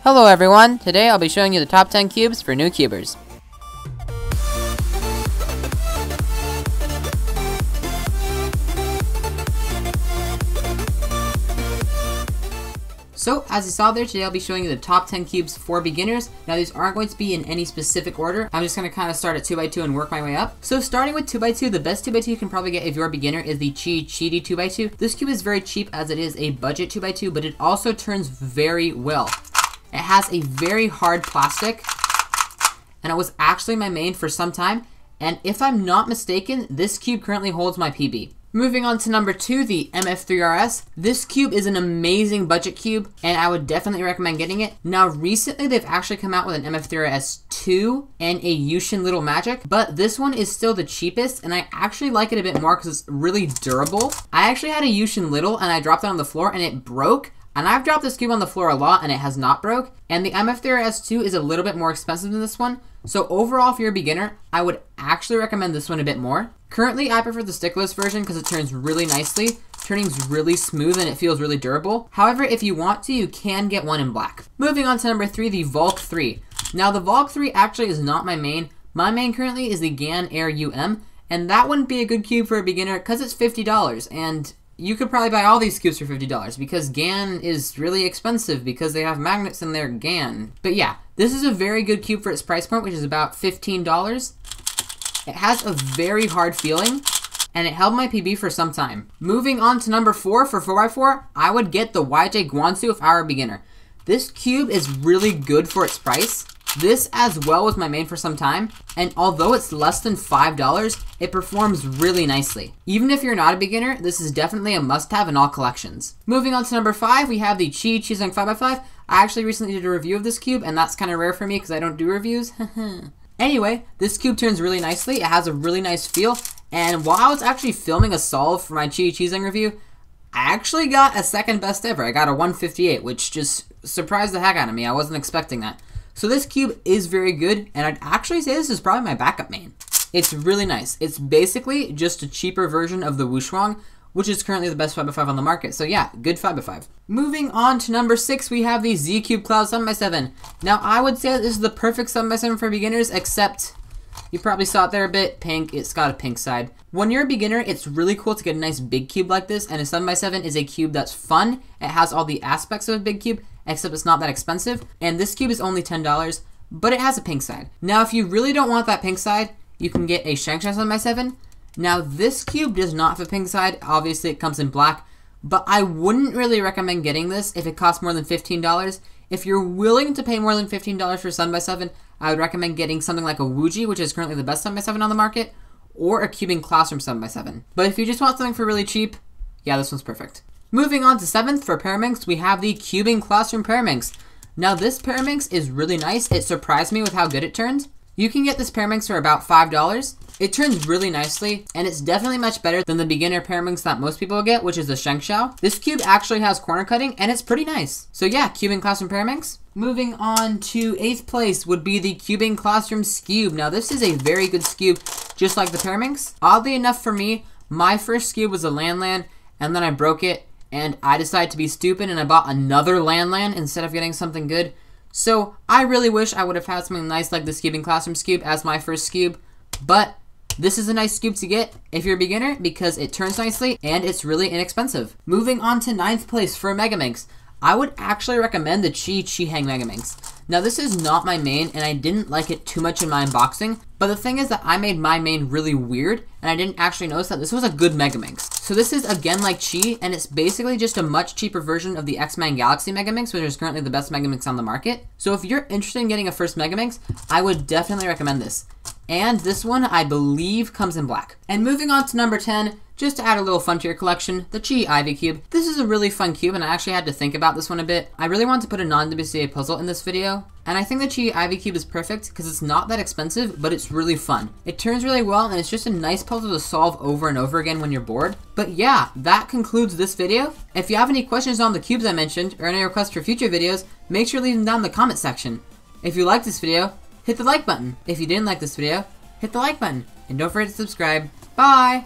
Hello everyone, today I'll be showing you the top 10 cubes for new cubers. So, as you saw there, today I'll be showing you the top 10 cubes for beginners. Now, these aren't going to be in any specific order. I'm just going to kind of start at 2x2 and work my way up. So, starting with 2x2, the best 2x2 you can probably get if you're a beginner is the Cheaty 2x2. This cube is very cheap as it is a budget 2x2, but it also turns very well. It has a very hard plastic, and it was actually my main for some time. And if I'm not mistaken, this cube currently holds my PB. Moving on to number 2, the MF3RS. This cube is an amazing budget cube, and I would definitely recommend getting it. Now, recently they've actually come out with an MF3RS 2 and a Yushin Little Magic, but this one is still the cheapest, and I actually like it a bit more because it's really durable. I actually had a Yushin Little, and I dropped it on the floor, and it broke. And I've dropped this cube on the floor a lot, and it has not broke. And the MF3RS 2 is a little bit more expensive than this one. So overall, if you're a beginner, I would actually recommend this one a bit more. Currently, I prefer the stickless version because it turns really nicely. Turning's really smooth and it feels really durable. However, if you want to, you can get one in black. Moving on to number 3, the Volk 3. Now, the Volk 3 actually is not my main. My main currently is the GAN Air UM, and that wouldn't be a good cube for a beginner because it's $50, and you could probably buy all these cubes for $50 because GAN is really expensive because they have magnets in their GAN. But yeah, this is a very good cube for its price point, which is about $15. It has a very hard feeling, and it held my PB for some time. Moving on to number 4 for 4x4, I would get the YJ Guansu if I were a beginner. This cube is really good for its price. This as well was my main for some time, and although it's less than $5, it performs really nicely. Even if you're not a beginner, this is definitely a must-have in all collections. Moving on to number 5, we have the Cheezang 5x5. I actually recently did a review of this cube, and that's kind of rare for me because I don't do reviews. Anyway, this cube turns really nicely. It has a really nice feel, and while I was actually filming a solve for my Cheezang review, I actually got a second best ever. I got a 158, which just surprised the heck out of me. I wasn't expecting that. So this cube is very good, and I'd actually say this is probably my backup main. It's really nice. It's basically just a cheaper version of the Wushuang, which is currently the best 5x5 on the market. So yeah, good 5x5. Moving on to number 6, we have the Z-Cube Cloud 7x7. Now, I would say that this is the perfect 7x7 for beginners, except you probably saw it there a bit, pink. It's got a pink side. When you're a beginner, it's really cool to get a nice big cube like this, and a 7x7 is a cube that's fun. It has all the aspects of a big cube, except it's not that expensive. And this cube is only $10, but it has a pink side. Now, if you really don't want that pink side, you can get a Shangshan 7x7. Now, this cube does not have a pink side. Obviously, it comes in black, but I wouldn't really recommend getting this if it costs more than $15. If you're willing to pay more than $15 for 7x7, I would recommend getting something like a Wuji, which is currently the best 7x7 on the market, or a Cubing Classroom 7x7. But if you just want something for really cheap, yeah, this one's perfect. Moving on to 7th for Paraminx, we have the Cubing Classroom Paraminx. Now, this Paraminx is really nice. It surprised me with how good it turned. You can get this Paraminx for about $5. It turns really nicely, and it's definitely much better than the beginner Paraminx that most people get, which is the Shengxiao. This cube actually has corner cutting, and it's pretty nice. So yeah, Cubing Classroom Paraminx. Moving on to 8th place would be the Cubing Classroom Skube. Now, this is a very good skube, just like the Paraminx. Oddly enough for me, my first skube was a Lan, and then I broke it, and I decided to be stupid, and I bought another Lan instead of getting something good. So I really wish I would have had something nice like this Cubing Classroom Skube as my first skube, but this is a nice skube to get if you're a beginner because it turns nicely and it's really inexpensive. Moving on to 9th place for Megaminx. I would actually recommend the Chi-Hang Megaminx. Now, this is not my main, and I didn't like it too much in my unboxing, but the thing is that I made my main really weird, and I didn't actually notice that this was a good Megaminx. So this is again like Chi, and it's basically just a much cheaper version of the X-Men Galaxy Megaminx, which is currently the best Megaminx on the market. So if you're interested in getting a first Megaminx, I would definitely recommend this. And this one, I believe, comes in black. And moving on to number 10, just to add a little fun to your collection, the Chi Ivy Cube. This is a really fun cube, and I actually had to think about this one a bit. I really wanted to put a non-WCA puzzle in this video, and I think the Chi Ivy Cube is perfect because it's not that expensive, but it's really fun. It turns really well, and it's just a nice puzzle to solve over and over again when you're bored. But yeah, that concludes this video. If you have any questions on the cubes I mentioned, or any requests for future videos, make sure to leave them down in the comment section. If you liked this video, hit the like button. If you didn't like this video, hit the like button. And don't forget to subscribe. Bye!